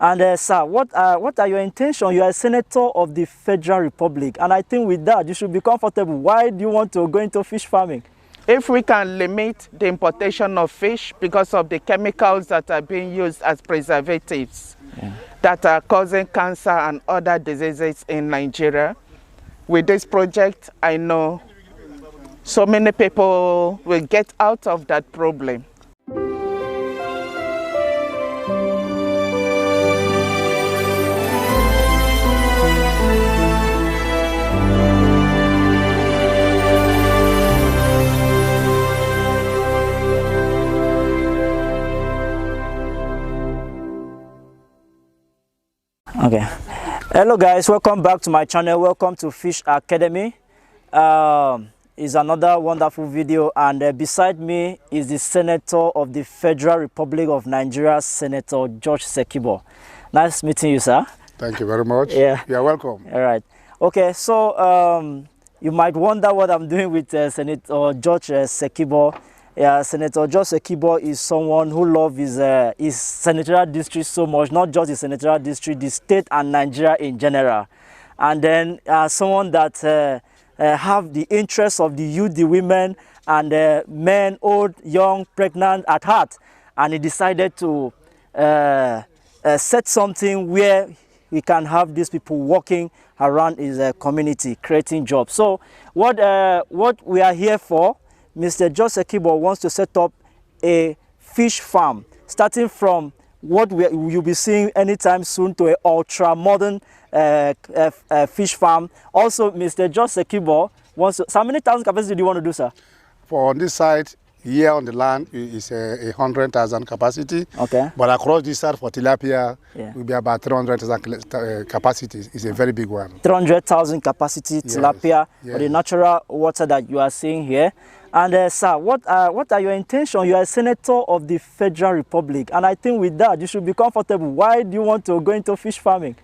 And sir, what are your intentions? You are a senator of the Federal Republic, and I think with that you should be comfortable. Why do you want to go into fish farming? If we can limit the importation of fish because of the chemicals that are being used as preservatives that are causing cancer and other diseases in Nigeria, with this project, I know so many people will get out of that problem. Okay, hello guys, welcome back to my channel. Welcome to Fish Academy. Is another wonderful video, and beside me is the Senator of the Federal Republic of Nigeria, Senator George Sekibo. Nice meeting you, sir. Thank you very much. Yeah, you are welcome. All right. Okay, so you might wonder what I'm doing with Senator George Sekibo. Yeah, Senator George Sekibo is someone who loves his senatorial district so much, not just his senatorial district, the state and Nigeria in general. And then someone that have the interests of the youth, the women, and men, old, young, pregnant at heart. And he decided to set something where we can have these people working around his community, creating jobs. So what we are here for, Mr. George Sekibo wants to set up a fish farm, starting from what you'll be seeing anytime soon to an ultra-modern fish farm. Also, Mr. George Sekibo wants to... So how many thousand capacity do you want to do, sir? For on this side, here on the land is 100,000 capacity. Okay. But across this side for tilapia, will be about 300,000 capacity. It's a very big one. 300,000 capacity tilapia for the natural water that you are seeing here. And sir, what are your intentions? You are a senator of the Federal Republic, and I think with that you should be comfortable. Why do you want to go into fish farming?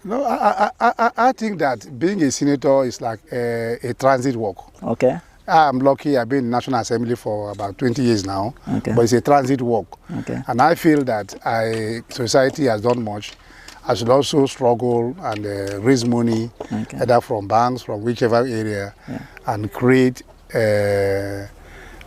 No, I think that being a senator is like a transit work. Okay. I'm lucky. I've been in National Assembly for about 20 years now, but it's a transit work. Okay. And I feel that society has done much. I should also struggle and raise money, either from banks, from whichever area, and create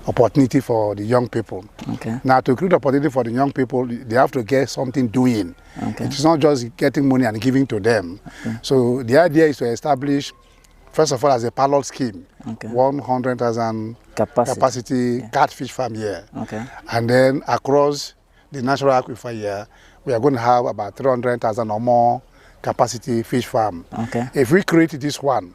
opportunity for the young people. Okay. Now, to create opportunity for the young people, they have to get something doing. Okay. It's not just getting money and giving to them. So the idea is to establish, first of all, as a pilot scheme, 100,000 capacity catfish farm here. Okay. And then across the natural aquifer here, we are going to have about 300,000 or more capacity fish farm. Okay. If we create this one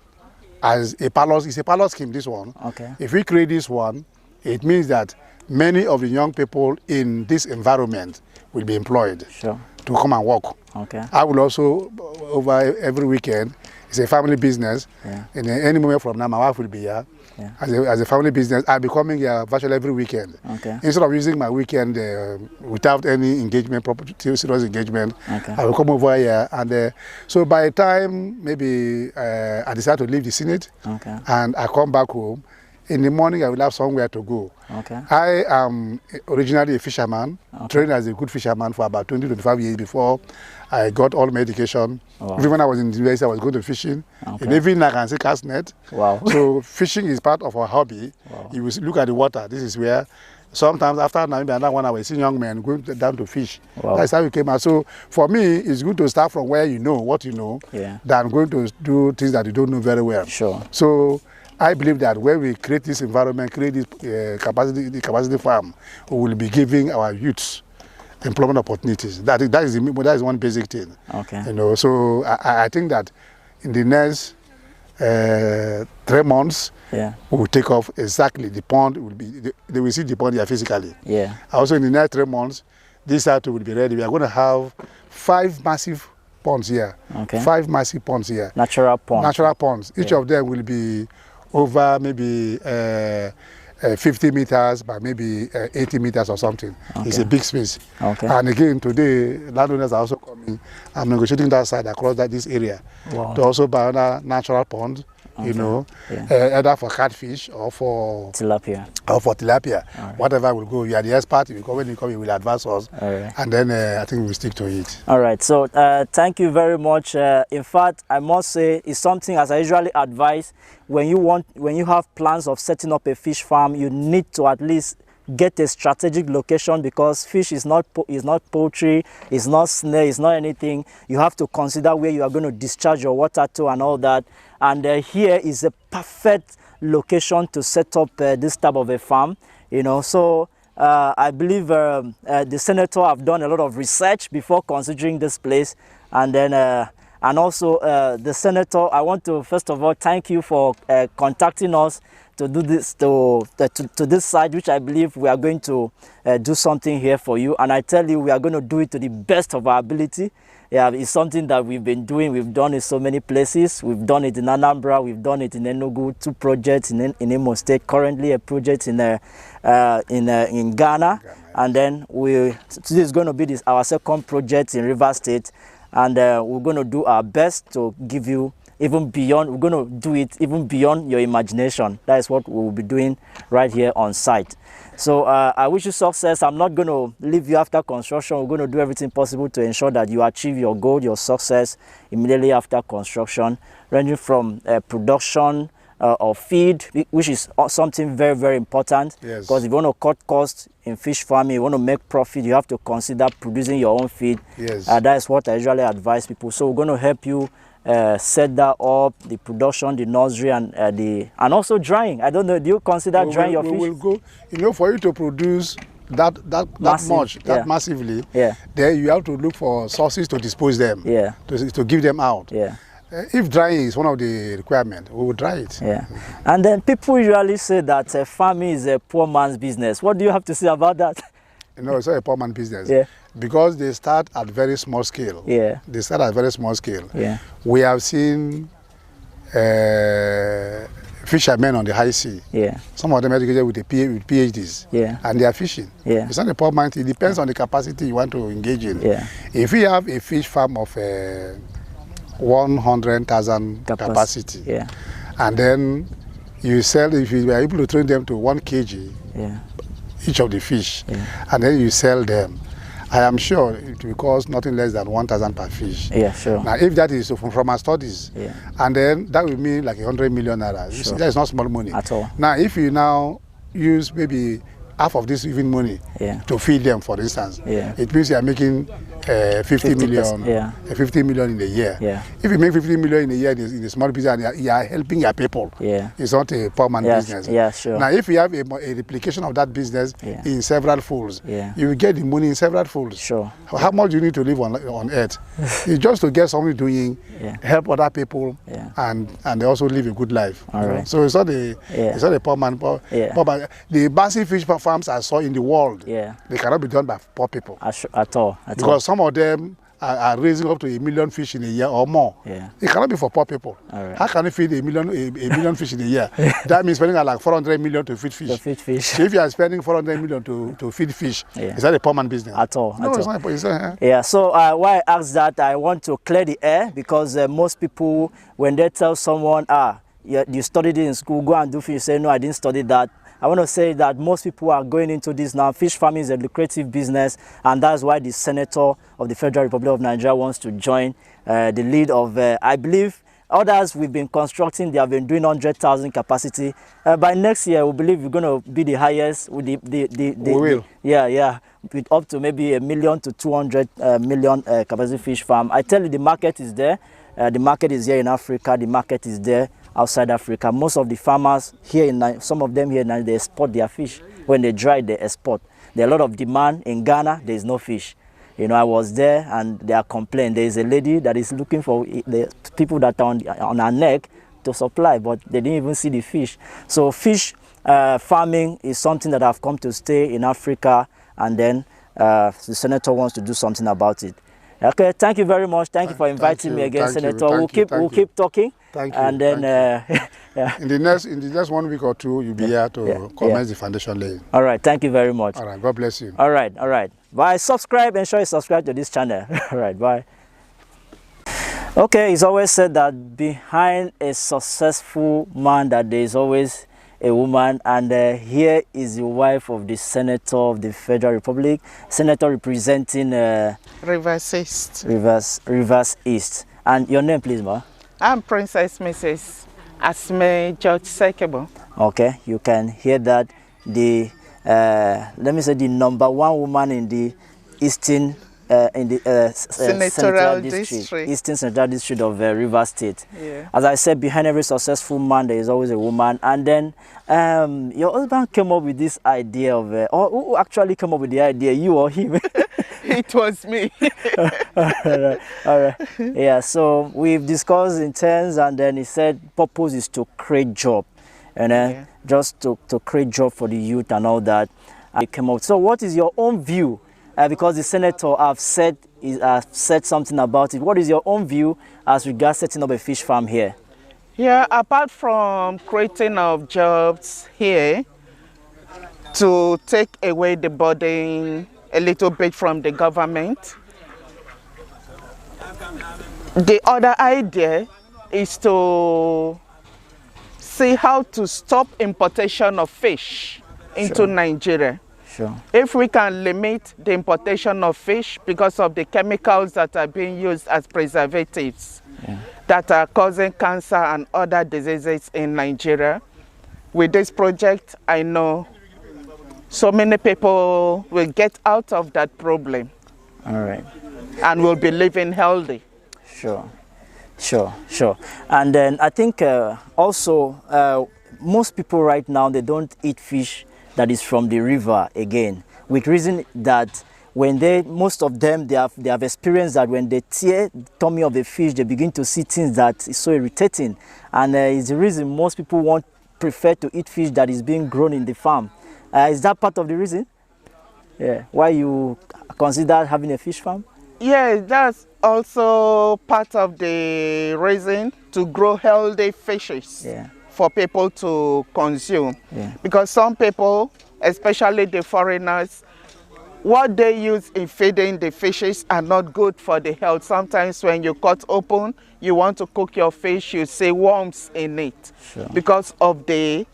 as a pilot, it's a pilot scheme, this one. Okay. If we create this one, it means that many of the young people in this environment will be employed to come and work. Okay. I will also, over every weekend, it's a family business. In any moment from now, my wife will be here. As a family business, I'll be coming here virtually every weekend. Okay. Instead of using my weekend without any engagement, serious engagement, I will come over here. And so by the time maybe I decide to leave the Senate and I come back home, in the morning I will have somewhere to go. Okay. I am originally a fisherman, trained as a good fisherman for about 20-25 years before I got all my education. Even when I was in the university, I was going to fishing. And even I can say cast net. So fishing is part of our hobby. You will look at the water. This is where sometimes after maybe another 1 hour, I see young men going down to fish. That's how we came out. So for me, it's good to start from where you know, what you know, than going to do things that you don't know very well. So I believe that when we create this environment, create this capacity farm, we will be giving our youths employment opportunities. That is one basic thing. You know, so I think that in the next 3 months, we will take off exactly. The pond will be, they will see the pond here physically. Also in the next 3 months, this site will be ready. We are going to have 5 massive ponds here. 5 massive ponds here. Natural ponds. Natural ponds. Each of them will be over maybe 50 meters by maybe 80 meters or something. It's a big space. And again, today, landowners are also coming. I'm negotiating that side across this area to also buy another natural pond you know, either for catfish or for tilapia. Right. Whatever will go. You are the expert. When you come, you will advise us, and then I think we'll stick to it. All right. So thank you very much. In fact, I must say it's something, as I usually advise, when you have plans of setting up a fish farm, you need to at least get a strategic location, because fish is not poultry, it's not snail, it's not anything. You have to consider where you are going to discharge your water to and all that. And here is a perfect location to set up this type of a farm, you know. So I believe the senator have done a lot of research before considering this place. And then and also the senator, I want to first of all thank you for contacting us to do this to this side, which I believe we are going to do something here for you. And I tell you, we are going to do it to the best of our ability. Yeah, it's something that we've been doing. We've done it so many places. We've done it in Anambra. We've done it in Enugu. 2 projects in Imo State. Currently, a project in Ghana. And then this is going to be our second project in River State. And we're going to do our best to give you even beyond. We're going to do it even beyond your imagination. That is what we will be doing right here on site. So I wish you success. I'm not going to leave you after construction. We're going to do everything possible to ensure that you achieve your goal, your success immediately after construction, ranging from production of feed, which is something very, very important. Yes. Because if you want to cut costs in fish farming, you want to make profit, you have to consider producing your own feed. Yes. That is what I usually advise people. So we're going to help you set that up, the production, the nursery, and also drying. I don't know, do you consider drying your fish? We will go, you know, for you to produce that massively, then you have to look for sources to dispose them, to give them out. If drying is one of the requirements, we will dry it. And then people usually say that farming is a poor man's business. What do you have to say about that? No, it's not a poor man's business. Because they start at very small scale. They start at very small scale. We have seen fishermen on the high sea. Some of them educated with PhDs. And they are fishing. It's not a poor man. It depends on the capacity you want to engage in. If you have a fish farm of 100,000 capacity, and then you sell, if you are able to train them to 1 kg each of the fish, and then you sell them, I am sure it will cost nothing less than 1,000 per fish. Now, if that is from our studies, and then that will mean like 100 million naira. That is not small money at all. Now, if you now use maybe half of this even money to feed them, for instance, it means you are making 50 million in a year. If you make 50 million in a year in a small business, you are helping your people. It's not a poor man business. Now, if you have a replication of that business in several folds, you will get the money in several folds. How much do you need to live on earth? It's just to get something doing, help other people, and they also live a good life. So it's not a poor man. The massive fish farms I saw in the world, they cannot be done by poor people at all. Because some of them are raising up to 1 million fish in a year or more. It cannot be for poor people. How can you feed a million fish in a year? That means spending like 400 million to feed fish. So if you are spending 400 million to feed fish, is that a poor man business? At all. No, it's not. So why I asked that, I want to clear the air, because most people, when they tell someone, you studied it in school, go and do fish, you say, no, I didn't study that. I want to say that most people are going into this now. Fish farming is a lucrative business, and that's why the Senator of the Federal Republic of Nigeria wants to join the lead of, I believe, others we've been constructing. They have been doing 100,000 capacity. By next year, we believe we're going to be the highest with we will. With up to maybe 1 million to 200 million capacity fish farm. I tell you, the market is there. The market is here in Africa. The market is there outside Africa. Most of the farmers here some of them here now, they export their fish. When they dry, they export. There's a lot of demand. In Ghana, there is no fish. You know, I was there and they are complaining. There is a lady that is looking for the people that are on her neck to supply, but they didn't even see the fish. So fish farming is something that have come to stay in Africa, and then the Senator wants to do something about it. Okay, thank you very much. Thank you for inviting me again, Senator. We'll keep talking. Thank you. And then in the next 1 week or two, you'll be here to commence the foundation laying. All right. Thank you very much. All right. God bless you. All right. Bye. Subscribe. Ensure you subscribe to this channel. All right. Bye. Okay, it's always said that behind a successful man that there is always a woman, and here is the wife of the Senator of the Federal Republic, Senator representing Rivers East. Rivers East. And your name, please, ma? I'm Princess Mrs. Senator George Sekibo. Okay, you can hear that the let me say the #1 woman in the Eastern Senatorial District, Eastern Senatorial District of Rivers State. Yeah. As I said, behind every successful man, there is always a woman. And then your husband came up with this idea of, or who actually came up with the idea, you or him? It was me. All right. Yeah, so we've discussed in terms, and then he said purpose is to create job, and then just to create job for the youth and all that. And it came out. So what is your own view? Because the senator have said something about it. What is your own view as regards setting up a fish farm here? Yeah, apart from creating of jobs here to take away the burden a little bit from the government, the other idea is to see how to stop importation of fish into Nigeria. Sure. If we can limit the importation of fish because of the chemicals that are being used as preservatives that are causing cancer and other diseases in Nigeria, with this project, I know so many people will get out of that problem. All right. And will be living healthy. Sure. And then I think also most people right now, they don't eat fish that is from the river again, with reason that when most of them, they have experienced that when they tear the tummy of the fish, they begin to see things that is so irritating. And it's the reason most people prefer to eat fish that is being grown in the farm. Is that part of the reason? Yeah. Why you consider having a fish farm? Yeah, that's also part of the reason to grow healthy fishes for people to consume. Because some people, especially the foreigners, what they use in feeding the fishes are not good for the health. Sometimes when you cut open, you want to cook your fish, you see worms in it because of the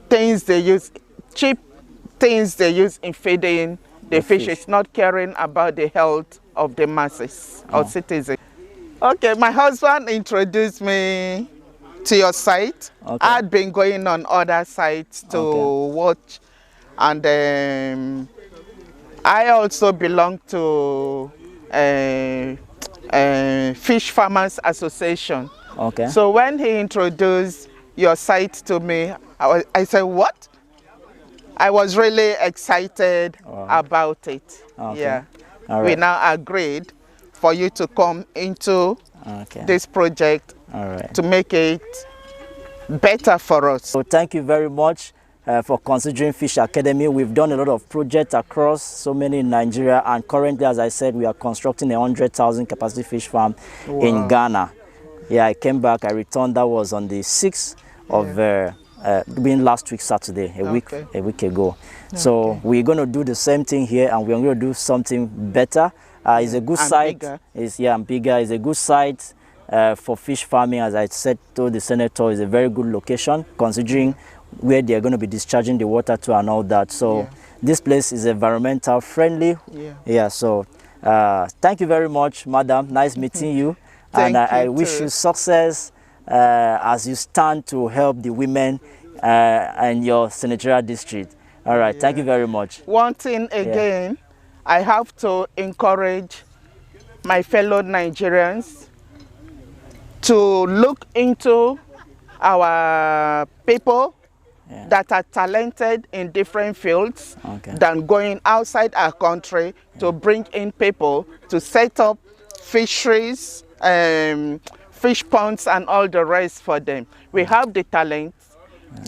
things they use, cheap things they use in feeding the fishes, not caring about the health of the masses or citizens. Okay, my husband introduced me to your site. I'd been going on other sites to watch, and I also belong to Fish Farmers Association. So when he introduced your site to me, I said, what? I was really excited about it. Yeah. We now agreed for you to come into this project to make it better for us. So thank you very much for considering Fish Academy. We've done a lot of projects across so many in Nigeria, and currently, as I said, we are constructing a 100,000 capacity fish farm in Ghana. Yeah, I came back, I returned. That was on the 6th of being last week Saturday, a week ago. So we're going to do the same thing here, and we're going to do something better. It's a good site. Bigger. Bigger. It's a good site for fish farming. As I said to the senator, it's a very good location considering where they're going to be discharging the water to and all that. So this place is environmental friendly. So thank you very much, madam. Nice meeting you. And I wish you success as you stand to help the women in your senatorial district. All right, thank you very much. One thing again, I have to encourage my fellow Nigerians to look into our people that are talented in different fields than going outside our country to bring in people to set up fisheries, fish ponds and all the rest for them. We have the talent,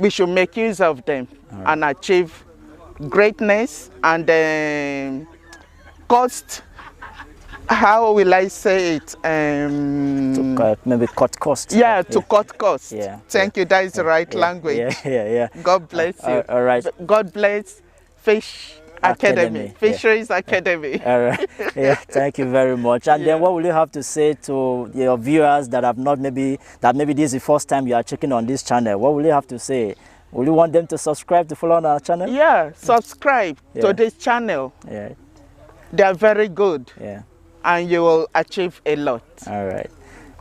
we should make use of them and achieve greatness and cost, how will I say it? Maybe cut cost. To cut cost. Thank you, that is the right language. God bless you. All right. God bless Fish Academy. Fisheries Academy. All right. Yeah, thank you very much. And then what will you have to say to your viewers that have not maybe this is the first time you are checking on this channel? What will you have to say? Will you want them to subscribe to follow on our channel? Yeah, subscribe to this channel. Yeah. They are very good. Yeah. And you will achieve a lot. All right.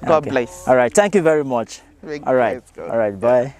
God bless. All right. Thank you very much. Thank All right. you. All right. Bye.